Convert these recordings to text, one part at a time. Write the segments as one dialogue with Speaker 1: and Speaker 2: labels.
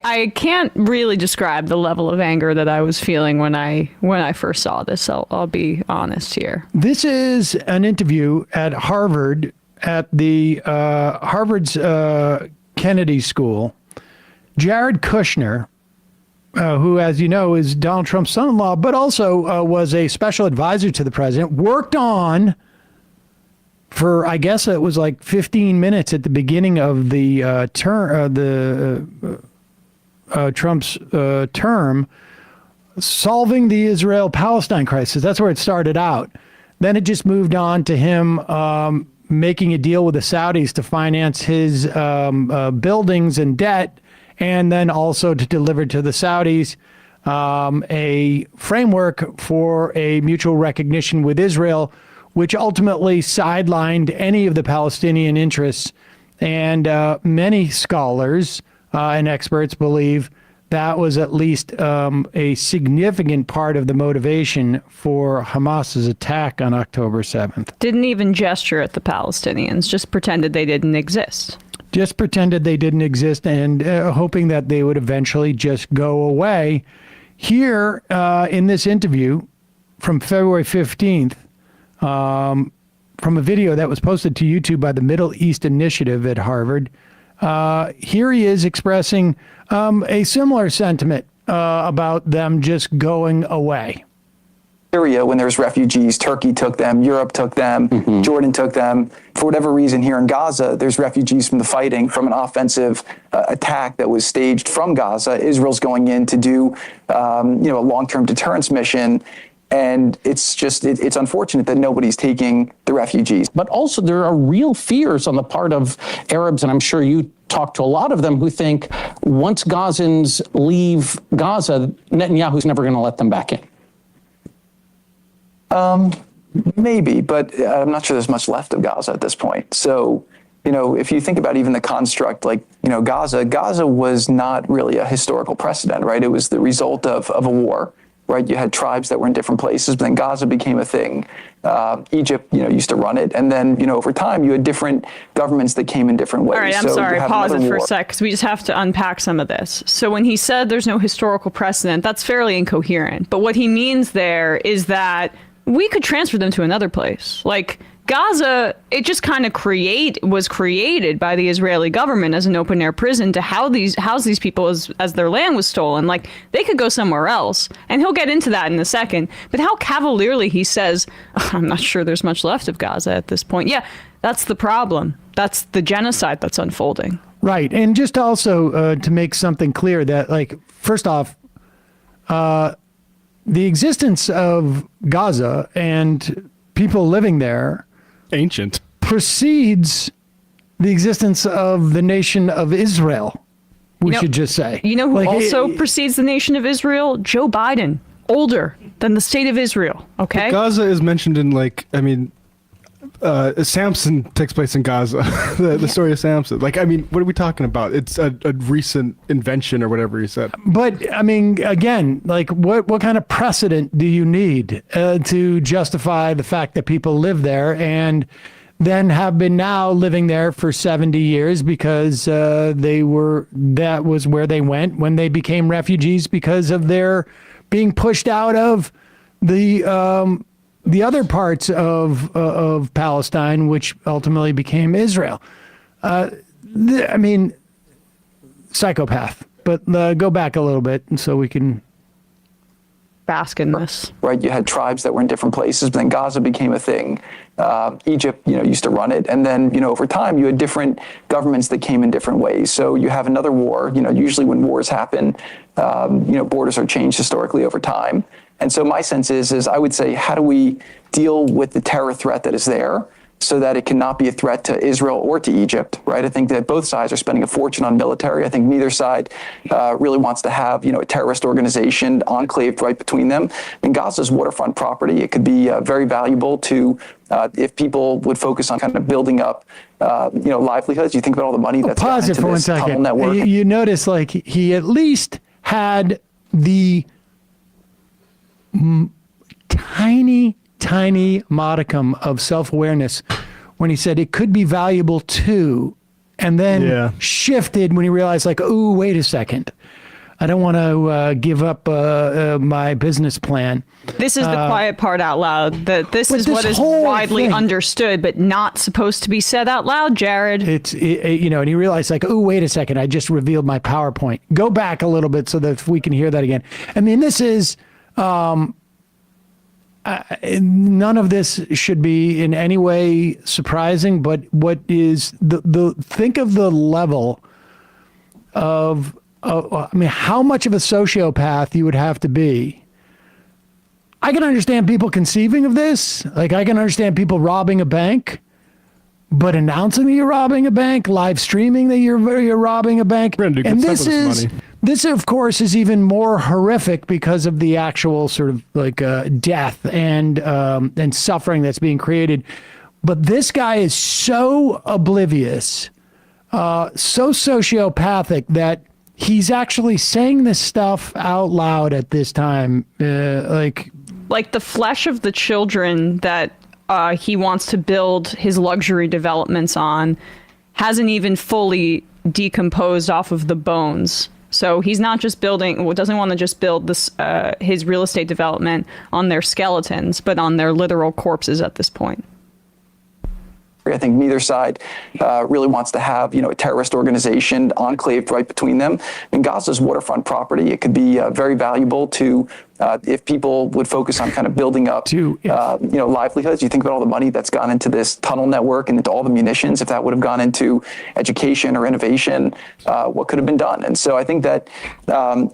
Speaker 1: I can't really describe the level of anger that I was feeling when I first saw this. I'll be honest here.
Speaker 2: This is an interview at Harvard, at the Harvard's Kennedy School. Jared Kushner, who, as you know, is Donald Trump's son-in-law, but also was a special advisor to the president, worked on for, I guess it was like 15 minutes at the beginning of the Trump's term, solving the Israel-Palestine crisis. That's where it started out. Then it just moved on to him making a deal with the Saudis to finance his buildings and debt, and then also to deliver to the Saudis a framework for a mutual recognition with Israel, which ultimately sidelined any of the Palestinian interests. And many scholars and experts believe that was at least a significant part of the motivation for Hamas's attack on October 7th.
Speaker 1: Didn't even gesture at the Palestinians, just pretended they didn't exist.
Speaker 2: Just pretended they didn't exist, and hoping that they would eventually just go away. Here in this interview from February 15th, from a video that was posted to YouTube by the Middle East Initiative at Harvard, here he is expressing a similar sentiment about them just going away.
Speaker 3: Syria, when there's refugees, Turkey took them, Europe took them, Jordan took them. For whatever reason, here in Gaza, there's refugees from the fighting, from an offensive attack that was staged from Gaza. Israel's going in to do, a long-term deterrence mission. And it's just, it's unfortunate that nobody's taking the refugees.
Speaker 4: But also there are real fears on the part of Arabs, and I'm sure you talk to a lot of them, who think once Gazans leave Gaza, Netanyahu's never going to let them back in.
Speaker 3: Maybe, but I'm not sure there's much left of Gaza at this point. So, if you think about even the construct, Gaza was not really a historical precedent, right? It was the result of a war. Right, you had tribes that were in different places, but then Gaza became a thing. Egypt, used to run it, and then, over time, you had different governments that came in different ways.
Speaker 1: All right, I'm sorry, pause it for a sec, because we just have to unpack some of this. So when he said there's no historical precedent, that's fairly incoherent. But what he means there is that we could transfer them to another place. Like Gaza, it just kind of was created by the Israeli government as an open-air prison to house these people as their land was stolen. Like, they could go somewhere else. And he'll get into that in a second. But how cavalierly he says, I'm not sure there's much left of Gaza at this point. Yeah, that's the problem. That's the genocide that's unfolding.
Speaker 2: Right. And just also to make something clear that, first off, the existence of Gaza and people living there
Speaker 5: ancient
Speaker 2: precedes the existence of the nation of Israel. We should just say.
Speaker 1: You know who also precedes the nation of Israel? Joe Biden, older than the state of Israel. Okay.
Speaker 5: Gaza is mentioned in Samson takes place in Gaza. the story of Samson. What are we talking about? It's a recent invention or whatever he said.
Speaker 2: But again, what kind of precedent do you need to justify the fact that people live there and then have been now living there for 70 years because that was where they went when they became refugees because of their being pushed out of the other parts of Palestine, which ultimately became Israel. Psychopath. But go back a little bit, and so we can
Speaker 1: bask in this.
Speaker 3: Right, you had tribes that were in different places, but then Gaza became a thing. Egypt, used to run it, and then, over time, you had different governments that came in different ways. So you have another war. Usually when wars happen, borders are changed historically over time. And so my sense is I would say, how do we deal with the terror threat that is there so that it cannot be a threat to Israel or to Egypt, right? I think that both sides are spending a fortune on military. I think neither side really wants to have, a terrorist organization enclaved right between them. Gaza's waterfront property. It could be very valuable to, if people would focus on kind of building up, livelihoods. You think about all the money that's gone into this tunnel network.
Speaker 2: You notice, he at least had the tiny modicum of self-awareness when he said it could be valuable to, and then
Speaker 5: Yeah.
Speaker 2: shifted when he realized, like, ooh, wait a second. I don't want to give up my business plan.
Speaker 1: This is the quiet part out loud. That this is
Speaker 2: this
Speaker 1: what is
Speaker 2: whole
Speaker 1: widely
Speaker 2: thing-
Speaker 1: understood, but not supposed to be said out loud, Jared.
Speaker 2: And he realized, like, oh, wait a second, I just revealed my PowerPoint. Go back a little bit so that we can hear that again. I mean, this is, none of this should be in any way surprising, but what is think of the level of, I mean, how much of a sociopath you would have to be. I can understand people conceiving of this. Like, I can understand people robbing a bank. But announcing that you're robbing a bank, live streaming that you're robbing a bank,
Speaker 5: We're gonna do
Speaker 2: and
Speaker 5: good
Speaker 2: this
Speaker 5: stuff with
Speaker 2: is
Speaker 5: this money.
Speaker 2: this of course is even more horrific because of the actual sort of like death and suffering that's being created. But this guy is so oblivious, so sociopathic that he's actually saying this stuff out loud at this time, like
Speaker 1: Like the flesh of the children that he wants to build his luxury developments on hasn't even fully decomposed off of the bones. So he's not just doesn't want to just build this his real estate development on their skeletons, but on their literal corpses at this point.
Speaker 3: I think neither side really wants to have, a terrorist organization enclaved right between them. And Gaza's waterfront property, it could be very valuable to, if people would focus on kind of building up, livelihoods. You think about all the money that's gone into this tunnel network and into all the munitions. If that would have gone into education or innovation, what could have been done? And so I think that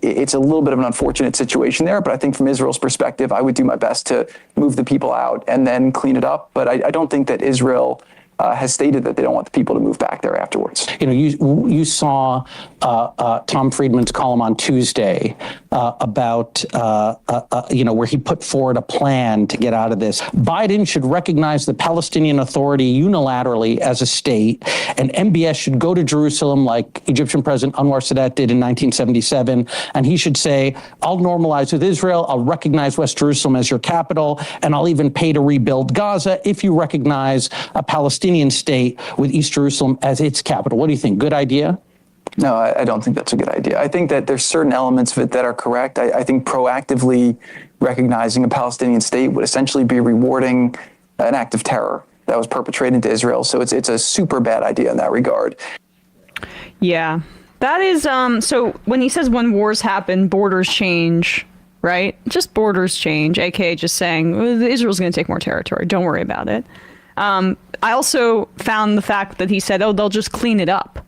Speaker 3: it's a little bit of an unfortunate situation there. But I think from Israel's perspective, I would do my best to move the people out and then clean it up. But I don't think that Israel has stated that they don't want the people to move back there afterwards.
Speaker 4: You saw Tom Friedman's column on Tuesday about where he put forward a plan to get out of this. Biden should recognize the Palestinian Authority unilaterally as a state, and MBS should go to Jerusalem like Egyptian President Anwar Sadat did in 1977, and he should say, "I'll normalize with Israel. I'll recognize West Jerusalem as your capital, and I'll even pay to rebuild Gaza if you recognize a Palestinian state with East Jerusalem as its capital." What do you think? Good idea?
Speaker 3: No, I don't think that's a good idea. I think that there's certain elements of it that are correct. I think proactively recognizing a Palestinian state would essentially be rewarding an act of terror that was perpetrated into Israel. So it's a super bad idea in that regard.
Speaker 1: Yeah, that is, so when he says when wars happen, borders change, right? Just borders change, aka just saying, well, Israel's going to take more territory. Don't worry about it. I also found the fact that he said, oh, they'll just clean it up.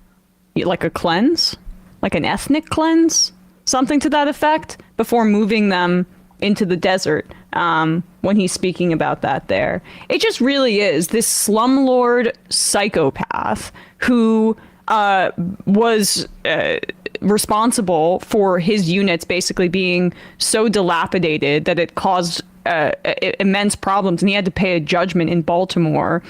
Speaker 1: Like a cleanse? Like an ethnic cleanse? Something to that effect before moving them into the desert when he's speaking about that there. It just really is this slumlord psychopath who was responsible for his units basically being so dilapidated that it caused immense problems, and he had to pay a judgment in Baltimore.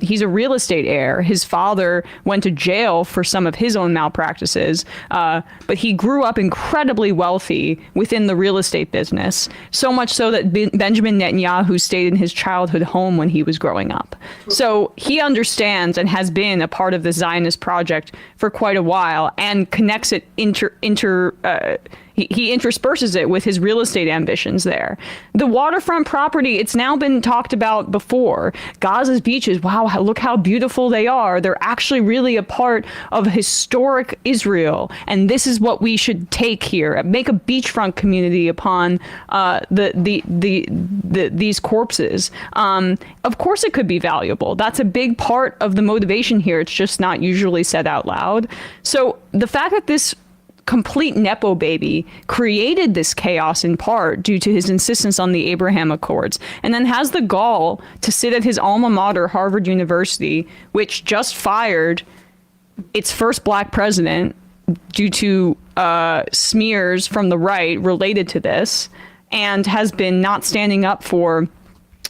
Speaker 1: He's a real estate heir. His father went to jail for some of his own malpractices, but he grew up incredibly wealthy within the real estate business, so much so that Benjamin Netanyahu stayed in his childhood home when he was growing up. So he understands and has been a part of the Zionist project for quite a while and connects it he intersperses it with his real estate ambitions there. The waterfront property, it's now been talked about before. Gaza's beaches, wow, look how beautiful they are. They're actually really a part of historic Israel. And this is what we should take here. Make a beachfront community upon these corpses. Of course it could be valuable. That's a big part of the motivation here. It's just not usually said out loud. So the fact that this complete Nepo baby created this chaos in part due to his insistence on the Abraham Accords, and then has the gall to sit at his alma mater, Harvard University, which just fired its first black president due to smears from the right related to this, and has been not standing up for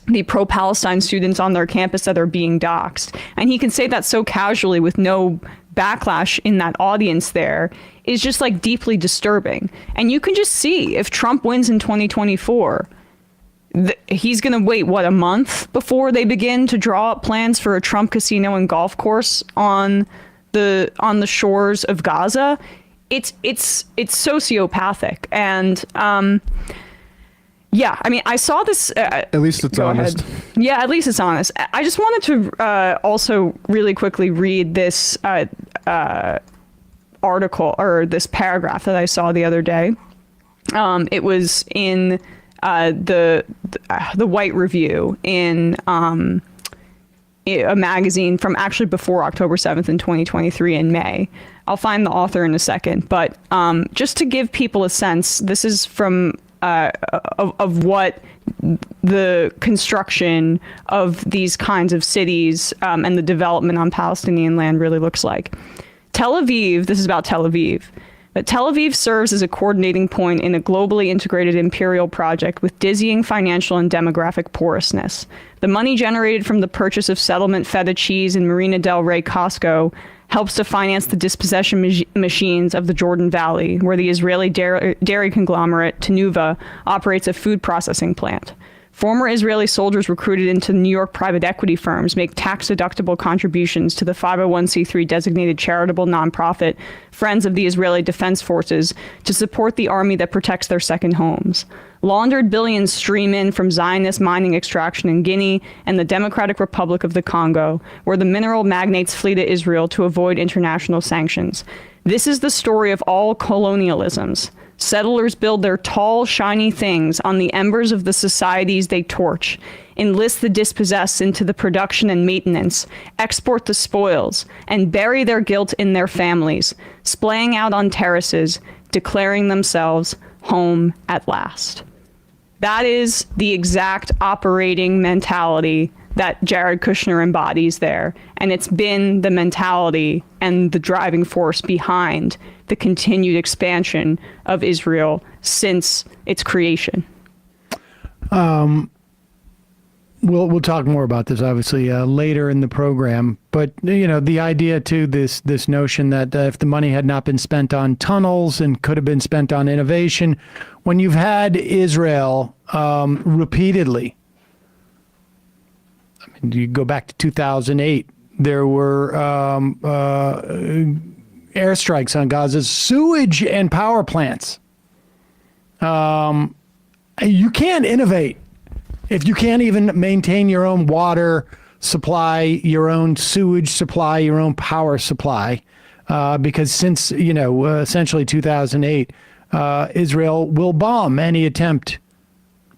Speaker 1: the pro-Palestine students on their campus that are being doxxed. And he can say that so casually with no backlash in that audience there is just like deeply disturbing. And you can just see if Trump wins in 2024, he's going to wait, what, a month before they begin to draw up plans for a Trump casino and golf course on on the shores of Gaza, it's sociopathic. And yeah, I mean, I saw this.
Speaker 5: At least it's honest.
Speaker 1: Yeah, at least it's honest. I just wanted to also really quickly read this article or this paragraph that I saw the other day. It was in the White Review in a magazine from actually before October 7th in 2023 in May. I'll find the author in a second, but just to give people a sense, this is from of what the construction of these kinds of cities and the development on Palestinian land really looks like. Tel Aviv, this is about Tel Aviv, but Tel Aviv serves as a coordinating point in a globally integrated imperial project with dizzying financial and demographic porousness. The money generated from the purchase of settlement feta cheese in Marina del Rey Costco helps to finance the dispossession machines of the Jordan Valley, where the Israeli dairy conglomerate Tenuva operates a food processing plant. Former Israeli soldiers recruited into New York private equity firms make tax-deductible contributions to the 501c3 designated charitable nonprofit Friends of the Israeli Defense Forces to support the army that protects their second homes. Laundered billions stream in from Zionist mining extraction in Guinea and the Democratic Republic of the Congo, where the mineral magnates flee to Israel to avoid international sanctions. This is the story of all colonialisms. Settlers build their tall, shiny things on the embers of the societies they torch, enlist the dispossessed into the production and maintenance, export the spoils, and bury their guilt in their families, splaying out on terraces, declaring themselves home at last. That is the exact operating mentality that Jared Kushner embodies there. And it's been the mentality and the driving force behind the continued expansion of Israel since its creation.
Speaker 2: We'll talk more about this obviously later in the program, but you know, the idea to this notion that if the money had not been spent on tunnels and could have been spent on innovation, when you've had Israel repeatedly, I mean, you go back to 2008, there were airstrikes on Gaza's sewage and power plants. You can't innovate if you can't even maintain your own water supply, your own sewage supply, your own power supply, because since, essentially 2008, Israel will bomb any attempt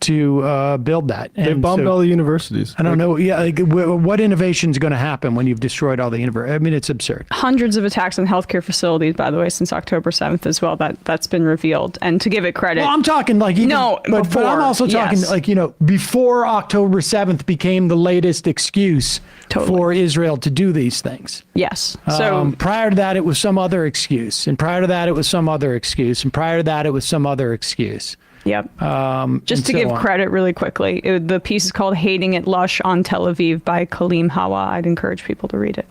Speaker 2: to build that.
Speaker 5: They bombed all the universities.
Speaker 2: I don't know. Yeah, what innovation is going to happen when you've destroyed all the universities? I mean, it's absurd.
Speaker 1: Hundreds of attacks on healthcare facilities, by the way, since October 7th as well. That's been revealed. And to give it credit,
Speaker 2: well, I'm talking like even, but I'm also talking like before October 7th became the latest excuse for Israel to do these things.
Speaker 1: Yes. So
Speaker 2: prior to that, it was some other excuse, and prior to that, it was some other excuse, and prior to that, it was some other excuse.
Speaker 1: Yep. Just to give credit really quickly, the piece is called Hating It Lush on Tel Aviv by Kaleem Hawa. I'd encourage people to read it.